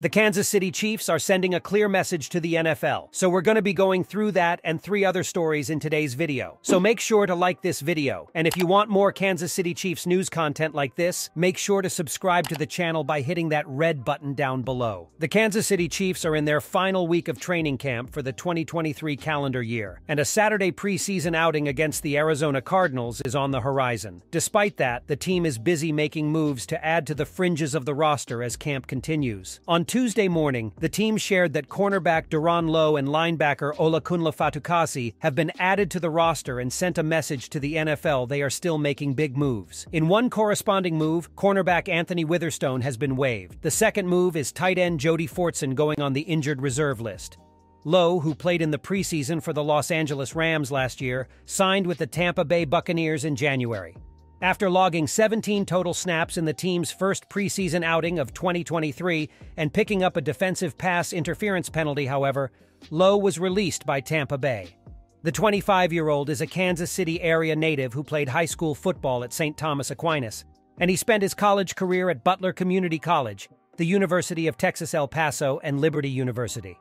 The Kansas City Chiefs are sending a clear message to the NFL, so we're going to be going through that and 3 other stories in today's video. So make sure to like this video, and if you want more Kansas City Chiefs news content like this, make sure to subscribe to the channel by hitting that red button down below. The Kansas City Chiefs are in their final week of training camp for the 2023 calendar year, and a Saturday preseason outing against the Arizona Cardinals is on the horizon. Despite that, the team is busy making moves to add to the fringes of the roster as camp continues. On Tuesday morning, the team shared that cornerback Duron Lowe and linebacker Olakunle Fatukasi have been added to the roster and sent a message to the NFL they are still making big moves. In one corresponding move, cornerback Anthony Witherstone has been waived. The second move is tight end Jody Fortson going on the injured reserve list. Lowe, who played in the preseason for the Los Angeles Rams last year, signed with the Tampa Bay Buccaneers in January. After logging 17 total snaps in the team's first preseason outing of 2023 and picking up a defensive pass interference penalty, however, Lowe was released by Tampa Bay. The 25-year-old is a Kansas City area native who played high school football at St. Thomas Aquinas, and he spent his college career at Butler Community College, the University of Texas El Paso, and Liberty University.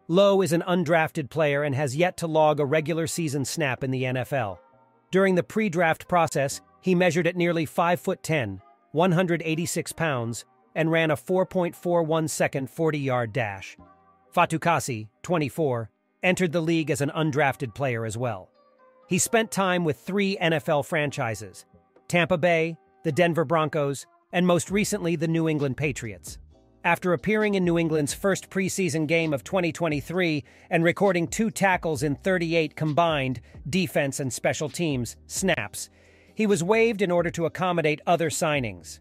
Lowe is an undrafted player and has yet to log a regular season snap in the NFL. During the pre-draft process, he measured at nearly 5'10", 186 pounds, and ran a 4.41-second 40-yard dash. Fatukasi, 24, entered the league as an undrafted player as well. He spent time with 3 NFL franchises: Tampa Bay, the Denver Broncos, and most recently the New England Patriots. After appearing in New England's first preseason game of 2023 and recording 2 tackles in 38 combined defense and special teams snaps, he was waived in order to accommodate other signings.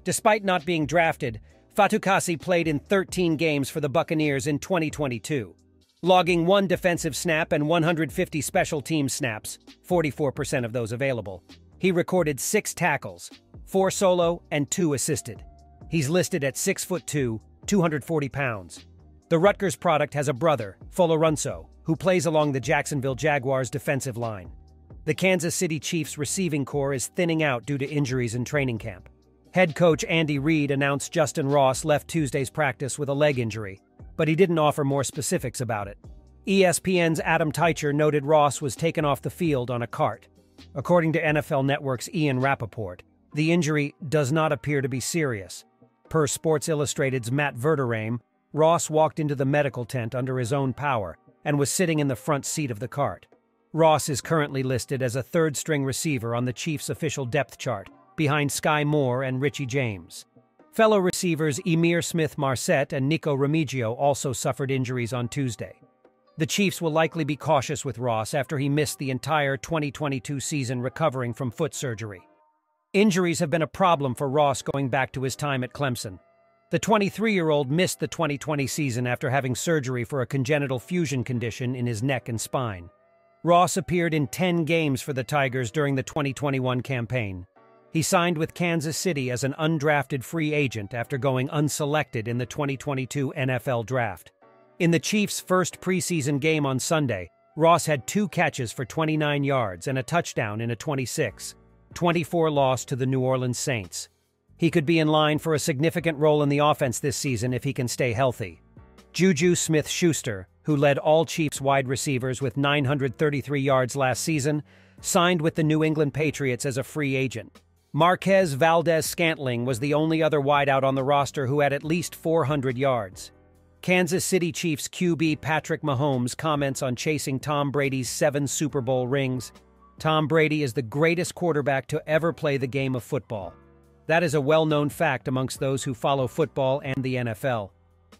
Despite not being drafted, Fatukasi played in 13 games for the Buccaneers in 2022, logging 1 defensive snap and 150 special team snaps, 44% of those available. He recorded 6 tackles, 4 solo and 2 assisted. He's listed at 6'2", 240 pounds. The Rutgers product has a brother, Folorunso, who plays along the Jacksonville Jaguars defensive line. The Kansas City Chiefs receiving corps is thinning out due to injuries in training camp. Head coach Andy Reid announced Justin Ross left Tuesday's practice with a leg injury, but he didn't offer more specifics about it. ESPN's Adam Teicher noted Ross was taken off the field on a cart. According to NFL Network's Ian Rappaport, the injury does not appear to be serious. Per Sports Illustrated's Matt Verderame, Ross walked into the medical tent under his own power and was sitting in the front seat of the cart. Ross is currently listed as a third-string receiver on the Chiefs' official depth chart, behind Sky Moore and Richie James. Fellow receivers Emir Smith-Marset and Nico Remigio also suffered injuries on Tuesday. The Chiefs will likely be cautious with Ross after he missed the entire 2022 season recovering from foot surgery. Injuries have been a problem for Ross going back to his time at Clemson. The 23-year-old missed the 2020 season after having surgery for a congenital fusion condition in his neck and spine. Ross appeared in 10 games for the Tigers during the 2021 campaign. He signed with Kansas City as an undrafted free agent after going unselected in the 2022 NFL Draft. In the Chiefs' first preseason game on Sunday, Ross had 2 catches for 29 yards and a touchdown in a 26-24 loss to the New Orleans Saints. He could be in line for a significant role in the offense this season if he can stay healthy. Juju Smith-Schuster, who led all Chiefs wide receivers with 933 yards last season, signed with the New England Patriots as a free agent. Marquez Valdes-Scantling was the only other wideout on the roster who had at least 400 yards. Kansas City Chiefs QB Patrick Mahomes comments on chasing Tom Brady's 7 Super Bowl rings. Tom Brady is the greatest quarterback to ever play the game of football. That is a well-known fact amongst those who follow football and the NFL.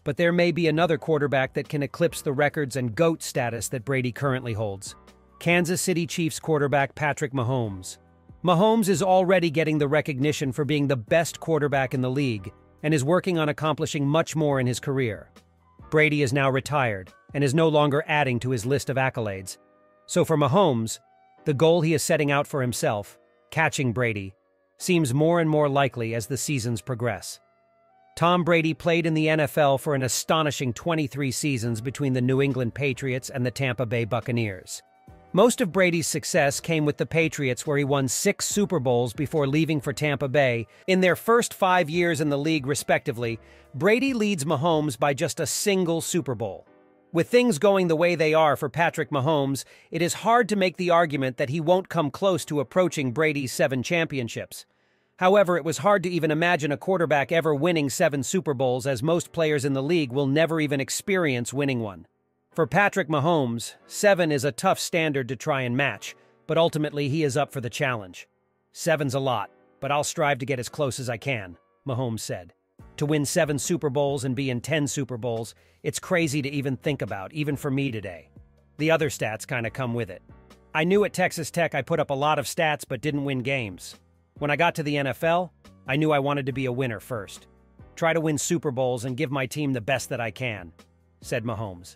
But there may be another quarterback that can eclipse the records and GOAT status that Brady currently holds. Kansas City Chiefs quarterback Patrick Mahomes. Mahomes is already getting the recognition for being the best quarterback in the league and is working on accomplishing much more in his career. Brady is now retired and is no longer adding to his list of accolades. So for Mahomes, the goal he is setting out for himself, catching Brady, seems more and more likely as the seasons progress. Tom Brady played in the NFL for an astonishing 23 seasons between the New England Patriots and the Tampa Bay Buccaneers. Most of Brady's success came with the Patriots, where he won 6 Super Bowls before leaving for Tampa Bay. In their first 5 years in the league, respectively, Brady leads Mahomes by just a single Super Bowl. With things going the way they are for Patrick Mahomes, it is hard to make the argument that he won't come close to approaching Brady's 7 championships. However, it was hard to even imagine a quarterback ever winning 7 Super Bowls, as most players in the league will never even experience winning one. For Patrick Mahomes, 7 is a tough standard to try and match, but ultimately he is up for the challenge. "7's a lot, but I'll strive to get as close as I can," Mahomes said. To win 7 Super Bowls and be in 10 Super Bowls, it's crazy to even think about, even for me today. The other stats kind of come with it. I knew at Texas Tech I put up a lot of stats but didn't win games. When I got to the NFL, I knew I wanted to be a winner first. Try to win Super Bowls and give my team the best that I can, said Mahomes.